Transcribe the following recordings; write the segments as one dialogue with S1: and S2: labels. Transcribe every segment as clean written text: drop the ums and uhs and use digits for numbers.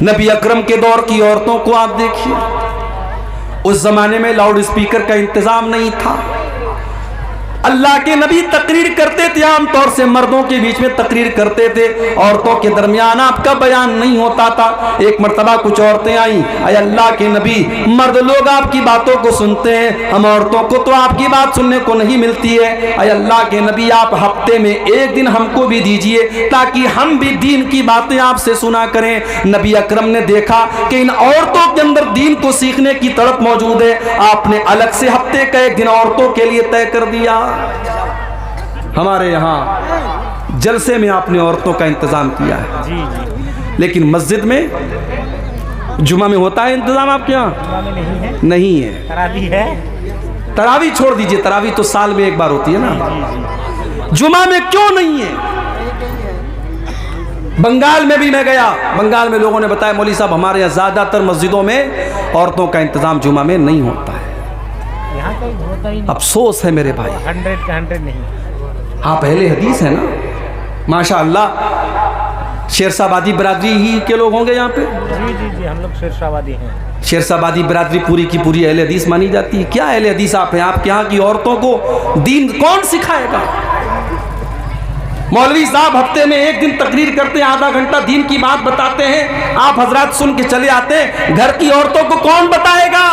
S1: नबी अकरम के दौर की औरतों को आप देखिए, उस जमाने में लाउड स्पीकर का इंतजाम नहीं था। अल्लाह के नबी तकरीर करते थे, आमतौर से मर्दों के बीच में तकरीर करते थे, औरतों के दरमियान आपका बयान नहीं होता था। एक मर्तबा कुछ औरतें आई, अय अल्लाह के नबी, मर्द लोग आपकी बातों को सुनते हैं, हम औरतों को तो आपकी बात सुनने को नहीं मिलती है। अय अल्लाह के नबी, आप हफ्ते में एक दिन हमको भी दीजिए ताकि हम भी दीन की बातें आपसे सुना करें। नबी अकरम ने देखा कि इन औरतों के अंदर दीन को सीखने की तड़प मौजूद है, आपने अलग से हफ्ते का एक दिन औरतों के लिए तय कर दिया। हमारे यहाँ जलसे में आपने औरतों का इंतजाम किया है जी जी। लेकिन मस्जिद में जुमा में होता है इंतजाम आपके यहाँ? नहीं है।
S2: तरावी है,
S1: तरावी छोड़ दीजिए, तरावी तो साल में एक बार होती है ना। जुमा में क्यों नहीं है? बंगाल में भी मैं गया, बंगाल में लोगों ने बताया मौलवी साहब हमारे यहाँ ज्यादातर मस्जिदों में औरतों का इंतजाम जुमा में नहीं होता है।
S2: यहाँ तो होता ही नहीं।
S1: अफसोस है मेरे भाई,
S2: 100 का 100 नहीं।
S1: आप अहले हदीस है ना, माशाअल्लाह। शेरशाबादी बिरादरी ही के लोग होंगे यहाँ पे?
S2: जी जी जी, हम लोग शेरशाबादी हैं।
S1: शेरशाबादी बिरादरी पूरी की पूरी अहले हदीस मानी जाती है। क्या अहले हदीस आप हैं? आपके यहाँ की औरतों को दीन कौन सिखाएगा? मौलवी साहब हफ्ते में एक दिन तकरीर करते हैं, आधा घंटा दीन की बात बताते हैं, आप हजरात सुन के चले आते हैं। घर की औरतों को कौन बताएगा?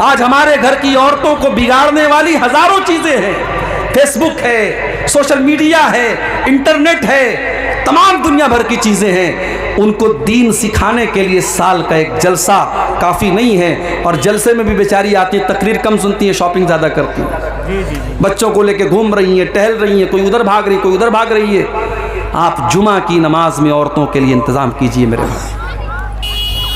S1: आज हमारे घर की औरतों को बिगाड़ने वाली हजारों चीजें हैं। फेसबुक है, सोशल मीडिया है, इंटरनेट है, तमाम दुनिया भर की चीजें हैं। उनको दीन सिखाने के लिए साल का एक जलसा काफी नहीं है, और जलसे में भी बेचारी आती है, तकरीर कम सुनती है, शॉपिंग ज्यादा करती है। बच्चों को लेके घूम रही है, टहल रही है, कोई उधर भाग रही है, कोई उधर भाग रही है। आप जुमा की नमाज में औरतों के लिए इंतजाम कीजिए मेरे भाई,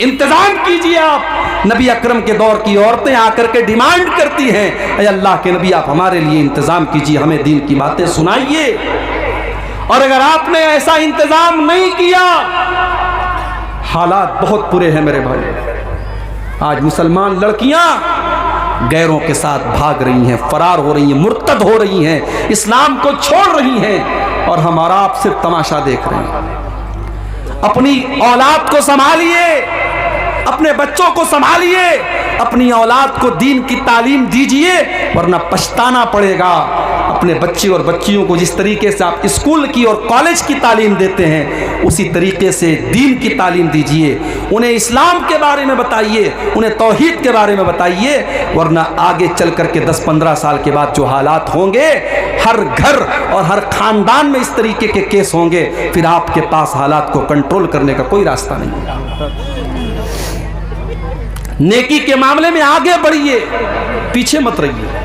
S1: इंतजाम कीजिए आप। नबी अकरम के दौर की औरतें आकर के डिमांड करती हैं, अय अल्लाह के नबी आप हमारे लिए इंतजाम कीजिए, हमें दीन की बातें सुनाइए। और अगर आपने ऐसा इंतजाम नहीं किया, हालात बहुत बुरे हैं मेरे भाई। आज मुसलमान लड़कियां गैरों के साथ भाग रही हैं, फरार हो रही हैं, मुर्तद हो रही हैं, इस्लाम को छोड़ रही हैं, और हमारा आप सिर्फ तमाशा देख रहे हैं। अपनी औलाद को संभालिए, अपने बच्चों को संभालिए, अपनी औलाद को दीन की तालीम दीजिए, वरना पछताना पड़ेगा। अपने बच्चे और बच्चियों को जिस तरीके से आप स्कूल की और कॉलेज की तालीम देते हैं, उसी तरीके से दीन की तालीम दीजिए। उन्हें इस्लाम के बारे में बताइए, उन्हें तौहीद के बारे में बताइए, वरना आगे चल करके 10-15 साल के बाद जो हालात होंगे, हर घर और हर खानदान में इस तरीके के केस होंगे, फिर आपके पास हालात को कंट्रोल करने का कोई रास्ता नहीं होगा। नेकी के मामले में आगे बढ़िए, पीछे मत रहिए।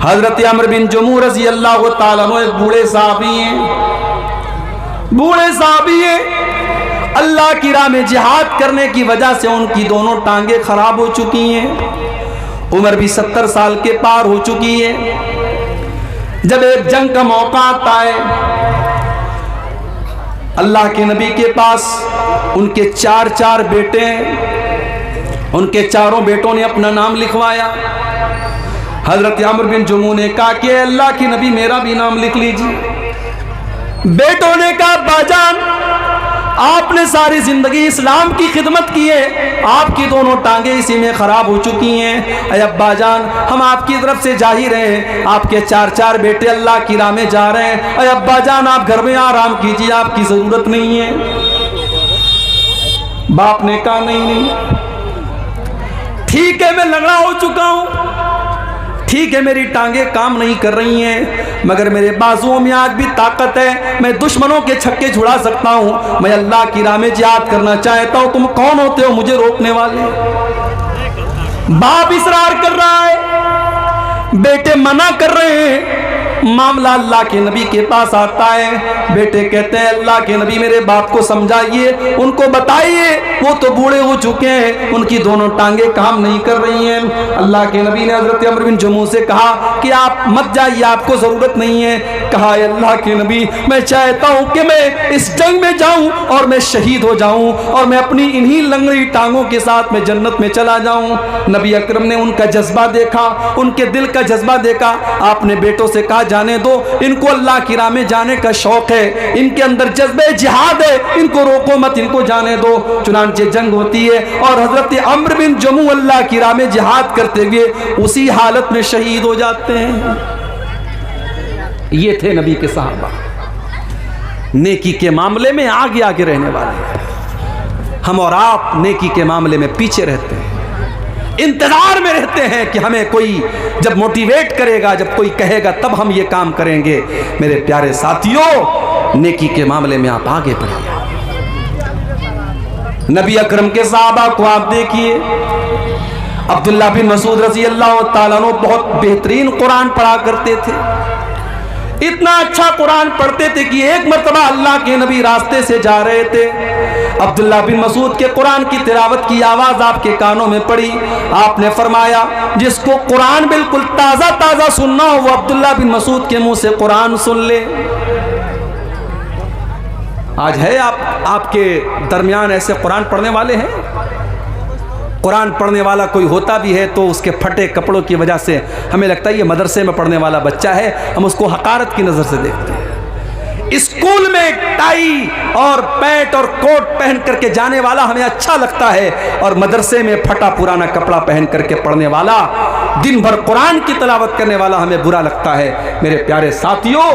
S1: हजरत अमर बिन जमू रज़ी अल्लाह ताला अन्हु एक बूढ़े साहबी हैं, बूढ़े साहबी हैं। अल्लाह की राह में जिहाद करने की वजह से उनकी दोनों टांगे खराब हो चुकी हैं, उम्र भी 70 साल के पार हो चुकी है। जब एक जंग का मौका आता है, अल्लाह के नबी के पास उनके 4 बेटे हैं, उनके चारों बेटों ने अपना नाम लिखवाया। हजरत अमर बिन जमू ने कहा कि अल्लाह के नबी मेरा भी नाम लिख लीजिए। बेटों ने कहा बाजान आपने सारी जिंदगी इस्लाम की खिदमत की है, आपकी दोनों टांगे इसी में खराब हो चुकी हैं। अय अब्बाजान हम आपकी तरफ से जा ही रहे हैं, आपके 4 बेटे अल्लाह की राह में जा रहे हैं। अय अब्बाजान आप घर में आराम कीजिए, आपकी जरूरत नहीं है। बाप ने कहा नहीं, ठीक है मैं लंगड़ा हो चुका हूं, ठीक है मेरी टांगे काम नहीं कर रही हैं, मगर मेरे बाजुओं में आज भी ताकत है, मैं दुश्मनों के छक्के छुड़ा सकता हूं, मैं अल्लाह की राह में जिहाद करना चाहता हूं। तुम कौन होते हो मुझे रोकने वाले? बाप इसरार कर रहा है, बेटे मना कर रहे हैं। मामला अल्लाह के नबी के पास आता है, बेटे कहते हैं अल्लाह के नबी मेरे बाप को समझाइए, उनको बताइए, वो तो बूढ़े हो चुके हैं, उनकी दोनों टांगे काम नहीं कर रही हैं। अल्लाह के नबी ने हजरत अमर बिन जमू से कहा कि आप मत जाइए, आपको जरूरत नहीं है। कहा अल्लाह के नबी मैं चाहता हूं कि मैं इस जंग में जाऊं और मैं शहीद हो जाऊं, और मैं अपनी इन्हीं लंगड़ी टांगों के साथ मैं जन्नत में चला जाऊं। नबी अकरम ने उनका जज्बा देखा, उनके दिल का जज्बा देखा। आपने बेटों से कहा जाने दो, इनको अल्लाह की राह में जाने का शौक है, इनके अंदर जज्बे जिहाद है, इनको रोको मत, इनको जाने दो। चुनांचे जंग होती है और हजरत अम्र बिन जमू अल्लाह की राह में जिहाद करते हुए उसी हालत में शहीद हो जाते हैं। ये थे नबी के सहाबा, नेकी के मामले में आगे आगे रहने वाले। हम और आप नेकी के मामले में पीछे रहते हैं, इंतजार में रहते हैं कि हमें कोई जब मोटिवेट करेगा, जब कोई कहेगा तब हम ये काम करेंगे। मेरे प्यारे साथियों, नेकी के मामले में आप आगे बढ़िए। नबी अकरम के सहाबा को आप देखिए, अब्दुल्ला बिन मसूद रज़ी अल्लाह ताला अन्हु बहुत बेहतरीन कुरान पढ़ा करते थे। इतना अच्छा कुरान पढ़ते थे कि एक मर्तबा अल्लाह के नबी रास्ते से जा रहे थे, अब्दुल्ला बिन मसूद के कुरान की तिलावत की आवाज आपके कानों में पड़ी। आपने फरमाया, जिसको कुरान बिल्कुल ताजा ताजा सुनना हो वो अब्दुल्ला बिन मसूद के मुंह से कुरान सुन ले। आज है आपके दरमियान ऐसे कुरान पढ़ने वाले हैं? कुरान पढ़ने वाला कोई होता भी है तो उसके फटे कपड़ों की वजह से हमें लगता है ये मदरसे में पढ़ने वाला बच्चा है, हम उसको हकारत की नज़र से देखते हैं। स्कूल में टाई और पैंट और कोट पहन करके जाने वाला हमें अच्छा लगता है, और मदरसे में फटा पुराना कपड़ा पहन करके पढ़ने वाला, दिन भर कुरान की तिलावत करने वाला हमें बुरा लगता है। मेरे प्यारे साथियों,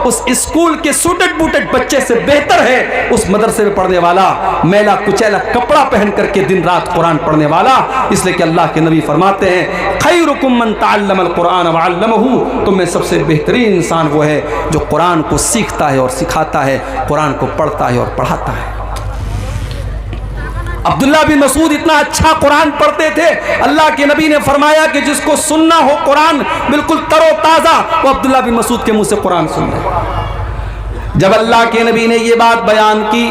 S1: उस स्कूल के सूटेड बूटेड बच्चे से बेहतर है उस मदरसे में पढ़ने वाला मैला कुचैला कपड़ा पहन करके दिन रात कुरान पढ़ने वाला। इसलिए कि अल्लाह के नबी फरमाते हैं, खैरुकुम मन तअल्लमल कुरान व अल्लमहु, तुम में सबसे बेहतरीन इंसान वो है जो कुरान को सीखता है और सिखाता है, कुरान को पढ़ता है और पढ़ाता है। अब्दुल्ला बिन मसूद इतना अच्छा कुरान पढ़ते थे, अल्लाह के नबी ने फरमाया कि जिसको सुनना हो कुरान बिल्कुल तरोताजा, वो अब्दुल्ला बिन मसूद के मुंह से कुरान सुन ले। जब अल्लाह के नबी ने ये बात बयान की,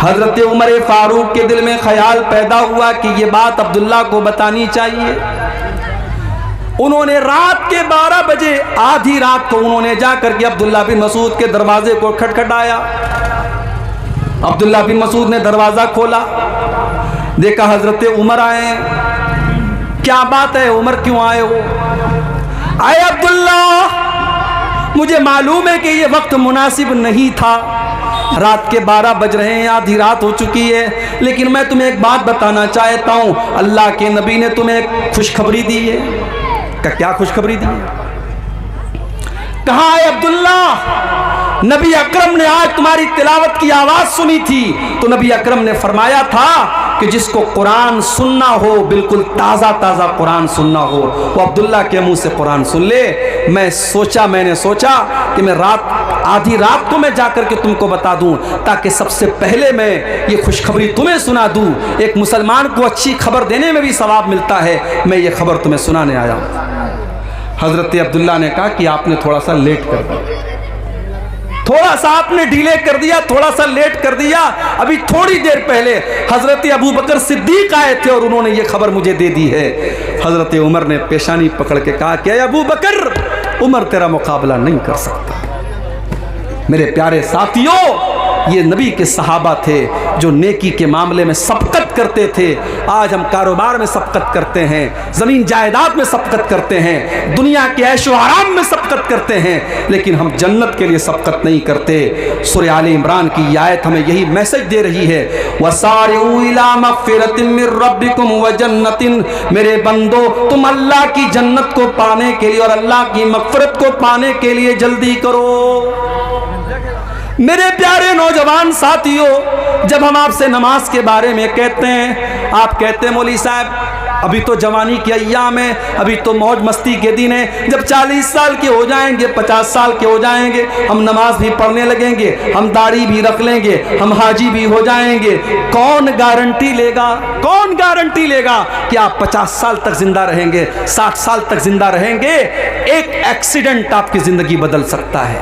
S1: हजरत उमर फारूक के दिल में ख्याल पैदा हुआ कि ये बात अब्दुल्ला को बतानी चाहिए। उन्होंने रात के 12 बजे, आधी रात को उन्होंने जाकर के अब्दुल्ला बिन मसूद के दरवाजे को खटखटाया। अब्दुल्ला बिन मसूद ने दरवाजा खोला, देखा हजरत उमर आए। क्या बात है उमर, क्यों आए हो? आए अब्दुल्ला, मुझे मालूम है कि ये वक्त मुनासिब नहीं था, रात के 12 बज रहे हैं, आधी रात हो चुकी है, लेकिन मैं तुम्हें एक बात बताना चाहता हूं, अल्लाह के नबी ने तुम्हें एक खुशखबरी दी है। क्या खुशखबरी दी है? कहाँ है अब्दुल्ला? नबी अकरम ने आज तुम्हारी तिलावत की आवाज सुनी थी, तो नबी अकरम ने फरमाया था कि जिसको कुरान सुनना हो, बिल्कुल ताज़ा ताज़ा कुरान सुनना हो, वो अब्दुल्ला के मुंह से कुरान सुन ले। मैंने सोचा कि मैं आधी रात को मैं जाकर के तुमको बता दूं, ताकि सबसे पहले मैं ये खुशखबरी तुम्हें सुना दूं। एक मुसलमान को अच्छी खबर देने में भी सवाब मिलता है, मैं ये खबर तुम्हें सुनाने आया हूँ। हजरत अब्दुल्ला ने कहा कि आपने थोड़ा सा लेट कर दिया, थोड़ा सा आपने डिले कर दिया, थोड़ा सा लेट कर दिया। अभी थोड़ी देर पहले हजरत अबू बकर सिद्दीक आए थे और उन्होंने ये खबर मुझे दे दी है। हजरत उमर ने पेशानी पकड़ के कहा कि अबू बकर, उमर तेरा मुकाबला नहीं कर सकता। मेरे प्यारे साथियों, ये नबी के सहाबा थे जो नेकी के मामले में सबकत करते थे। आज हम कारोबार में सबकत करते हैं, ज़मीन जायदाद में सबकत करते हैं, दुनिया के ऐशो आराम में सबकत करते हैं, लेकिन हम जन्नत के लिए सबकत नहीं करते। सूरह आले इमरान की आयत हमें यही मैसेज दे रही है, वसारिऊ इला मग़फ़िरतिन मिर रब्बिकुम व जन्नतिन, मेरे बंदो तुम अल्लाह की जन्नत को पाने के लिए और अल्लाह की मग़फ़िरत को पाने के लिए जल्दी करो। मेरे प्यारे नौजवान साथियों, जब हम आपसे नमाज के बारे में कहते हैं, आप कहते हैं मौलवी साहब अभी तो जवानी के अय्याम है, अभी तो मौज मस्ती के दिन है, जब 40 साल के हो जाएंगे, 50 साल के हो जाएंगे, हम नमाज भी पढ़ने लगेंगे, हम दाढ़ी भी रख लेंगे, हम हाजी भी हो जाएंगे। कौन गारंटी लेगा, कौन गारंटी लेगा कि आप 50 साल तक जिंदा रहेंगे, 60 साल तक जिंदा रहेंगे? एक एक्सीडेंट आपकी जिंदगी बदल सकता है,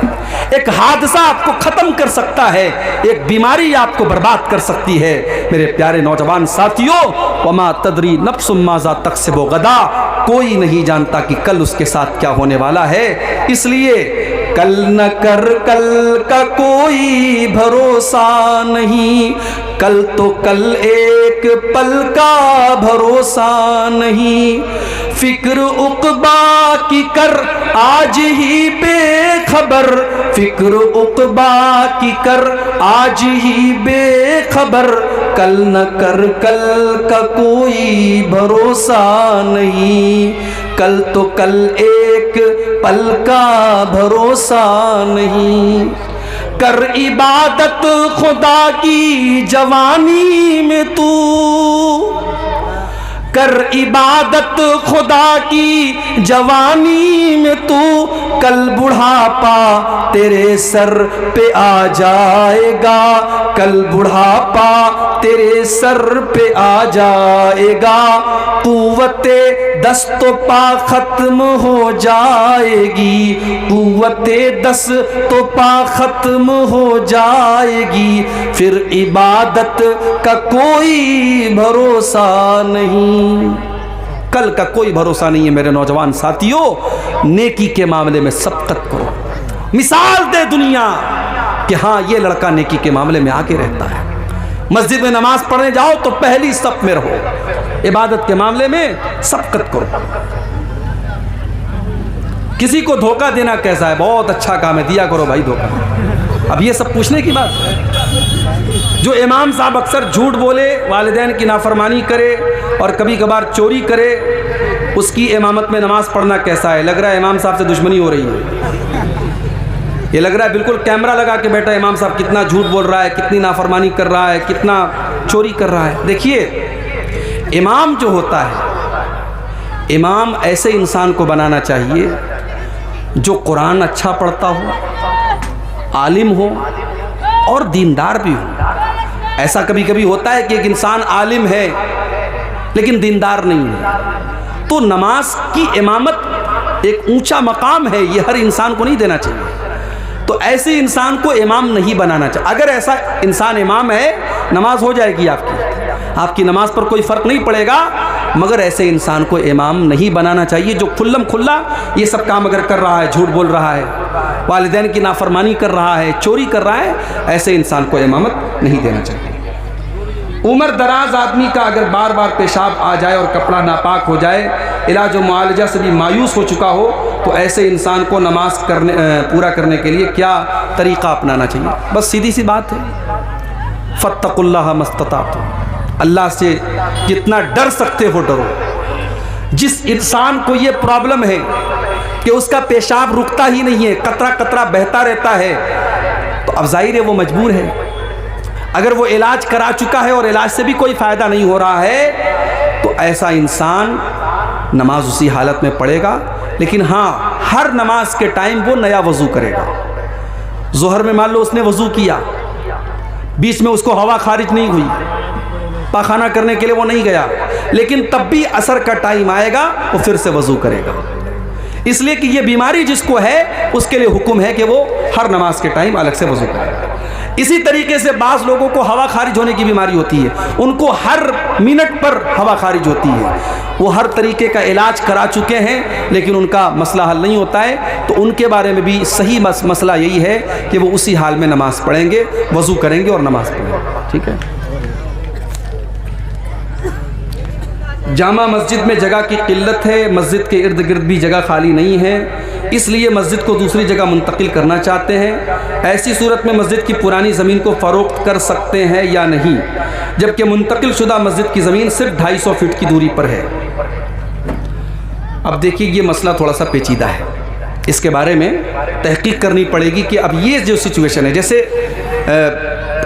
S1: एक हादसा आपको खत्म कर सकता है, एक बीमारी आपको बर्बाद कर सकती है। मेरे प्यारे नौजवान साथियों, वमा तदरी नफ्सुम माज़ा तक्सिबु गदा, कोई नहीं जानता कि कल उसके साथ क्या होने वाला है। इसलिए कल न कर, कल का कोई भरोसा नहीं, कल तो कल एक पल का भरोसा नहीं। फिक्र उक़बा की कर आज ही बेखबर, फिक्र उक़बा की कर आज ही बेखबर, कल न कर कल का कोई भरोसा नहीं, कल तो कल एक पल का भरोसा नहीं। कर इबादत खुदा की जवानी में तू, कर इबादत खुदा की जवानी में तू, कल बुढ़ापा तेरे सर पे आ जाएगा, कल बुढ़ापा तेरे सर पे आ जाएगा, कुव्वते दस्त पा खत्म हो जाएगी, कुव्वते दस्त पा खत्म हो जाएगी, फिर इबादत का कोई भरोसा नहीं। कल का कोई भरोसा नहीं है मेरे नौजवान साथियों। नेकी के मामले में सबकत करो, मिसाल दे दुनिया कि हाँ ये लड़का नेकी के मामले में आगे रहता है। मस्जिद में नमाज पढ़ने जाओ तो पहली सफ में रहो, इबादत के मामले में सबकत करो। किसी को धोखा देना कैसा है? बहुत अच्छा काम है, दिया करो भाई धोखा। अब ये सब पूछने की बात है। जो इमाम साहब अक्सर झूठ बोले, वालिदैन की नाफरमानी करे और कभी कभार चोरी करे, उसकी इमामत में नमाज पढ़ना कैसा है? लग रहा है इमाम साहब से दुश्मनी हो रही है। ये लग रहा है बिल्कुल कैमरा लगा के बैठा इमाम साहब कितना झूठ बोल रहा है, कितनी नाफरमानी कर रहा है, कितना चोरी कर रहा है। देखिए, इमाम जो होता है, इमाम ऐसे इंसान को बनाना चाहिए जो कुरान अच्छा पढ़ता हो, आलिम हो और दीनदार भी हो। ऐसा कभी कभी होता है कि एक इंसान आलिम है लेकिन दीनदार नहीं है, तो नमाज की इमामत एक ऊंचा मकाम है, ये हर इंसान को नहीं देना चाहिए। तो ऐसे इंसान को इमाम नहीं बनाना चाहिए। अगर ऐसा इंसान इमाम है, नमाज हो जाएगी आपकी नमाज पर कोई फ़र्क नहीं पड़ेगा, मगर ऐसे इंसान को इमाम नहीं बनाना चाहिए जो खुल्लम खुल्ला ये सब काम अगर कर रहा है, झूठ बोल रहा है, वालिदैन की नाफरमानी कर रहा है, चोरी कर रहा है, ऐसे इंसान को इमामत नहीं देना चाहिए। उम्र दराज आदमी का अगर बार बार पेशाब आ जाए और कपड़ा नापाक हो जाए, इलाज व मुआलजा से भी मायूस हो चुका हो, तो ऐसे इंसान को नमाज पूरा करने के लिए क्या तरीक़ा अपनाना चाहिए? बस सीधी सी बात है, फत्तकुल्लाह मस्ततातुम, अल्लाह से जितना डर सकते हो डरो। जिस इंसान को ये प्रॉब्लम है कि उसका पेशाब रुकता ही नहीं है, कतरा कतरा बहता रहता है, तो अब जाहिर है वो मजबूर है। अगर वो इलाज करा चुका है और इलाज से भी कोई फ़ायदा नहीं हो रहा है, तो ऐसा इंसान नमाज उसी हालत में पढ़ेगा। लेकिन हाँ, हर नमाज के टाइम वो नया वज़ू करेगा। ज़ोहर में मान लो उसने वज़ू किया, बीच में उसको हवा खारिज नहीं हुई, पाखाना करने के लिए वो नहीं गया, लेकिन तब भी असर का टाइम आएगा वो फिर से वज़ू करेगा। इसलिए कि ये बीमारी जिसको है उसके लिए हुक्म है कि वो हर नमाज के टाइम अलग से वज़ू करेगा। इसी तरीके से बाज़ लोगों को हवा खारिज होने की बीमारी होती है, उनको हर मिनट पर हवा खारिज होती है, वो हर तरीके का इलाज करा चुके हैं लेकिन उनका मसला हल नहीं होता है। तो उनके बारे में भी सही मसला यही है कि वो उसी हाल में नमाज़ पढ़ेंगे, वज़ू करेंगे और नमाज़ पढ़ेंगे। ठीक है। जामा मस्जिद में जगह की किल्लत है, मस्जिद के इर्द गिर्द भी जगह खाली नहीं है, इसलिए मस्जिद को दूसरी जगह मुंतकिल करना चाहते हैं। ऐसी सूरत में मस्जिद की पुरानी ज़मीन को फ़रोख्त कर सकते हैं या नहीं, जबकि मुंतकिल शुदा मस्जिद की ज़मीन सिर्फ 250 फीट की दूरी पर है। अब देखिए, ये मसला थोड़ा सा पेचीदा है, इसके बारे में तहकीक करनी पड़ेगी कि अब ये जो सिचुएशन है, जैसे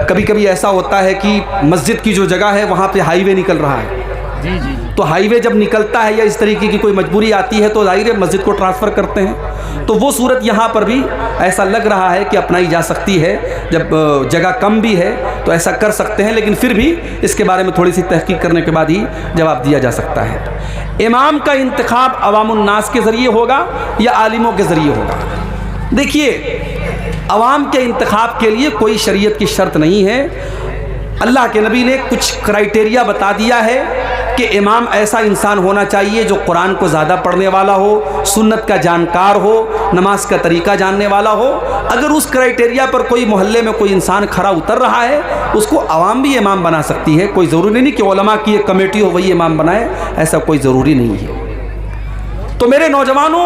S1: कभी कभी ऐसा होता है कि मस्जिद की जो जगह है वहाँ पे हाईवे निकल रहा है,
S2: जी।
S1: तो हाईवे जब निकलता है या इस तरीके की कोई मजबूरी आती है तो जाहिर है मस्जिद को ट्रांसफ़र करते हैं। तो वो सूरत यहाँ पर भी ऐसा लग रहा है कि अपनाई जा सकती है, जब जगह कम भी है तो ऐसा कर सकते हैं, लेकिन फिर भी इसके बारे में थोड़ी सी तहकीक करने के बाद ही जवाब दिया जा सकता है। इमाम का इंतखाब अवामुन्नास के ज़रिए होगा या आलिमों के ज़रिए होगा? देखिए, अवाम के इंतखाब के लिए कोई शरीयत की शर्त नहीं है। अल्लाह के नबी ने कुछ क्राइटेरिया बता दिया है कि इमाम ऐसा इंसान होना चाहिए जो कुरान को ज़्यादा पढ़ने वाला हो, सुन्नत का जानकार हो, नमाज का तरीका जानने वाला हो। अगर उस क्राइटेरिया पर कोई मोहल्ले में कोई इंसान खरा उतर रहा है, उसको अवाम भी इमाम बना सकती है। कोई ज़रूरी नहीं कि उलमा की एक कमेटी हो वही इमाम बनाए, ऐसा कोई ज़रूरी नहीं है। तो मेरे नौजवानों,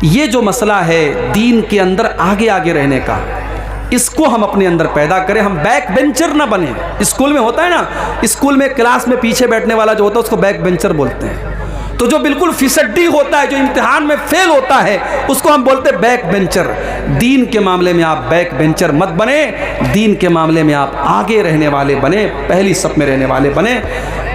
S1: ये जो मसला है दीन के अंदर आगे आगे रहने का, इसको हम अपने अंदर पैदा करें। हम बैक बेंचर ना बने। स्कूल में होता है ना, स्कूल में क्लास में पीछे बैठने वाला जो होता है उसको बैक बेंचर बोलते हैं। तो जो बिल्कुल फिसड्डी होता है, जो इम्तिहान में फेल होता है, उसको हम बोलते हैं बैक बेंचर। दीन के मामले में आप बैक बेंचर मत बने, दीन के मामले में आप आगे रहने वाले बने, पहली सफ में रहने वाले बने।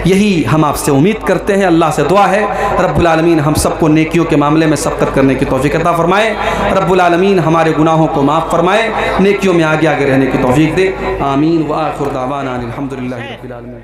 S1: यही हम आपसे उम्मीद करते हैं। अल्लाह से दुआ है रब्बुल आलमीन हम सबको नेकियों के मामले में सबकत करने की तौफीक अता फरमाए। रब्बुल आलमीन हमारे गुनाहों को माफ़ फरमाए, नेकियों में आगे आगे रहने की तौफीक दे। आमीन व आखिर दावाना अनिल हम्दुलिल्लाहि रब्बिल आलमीन।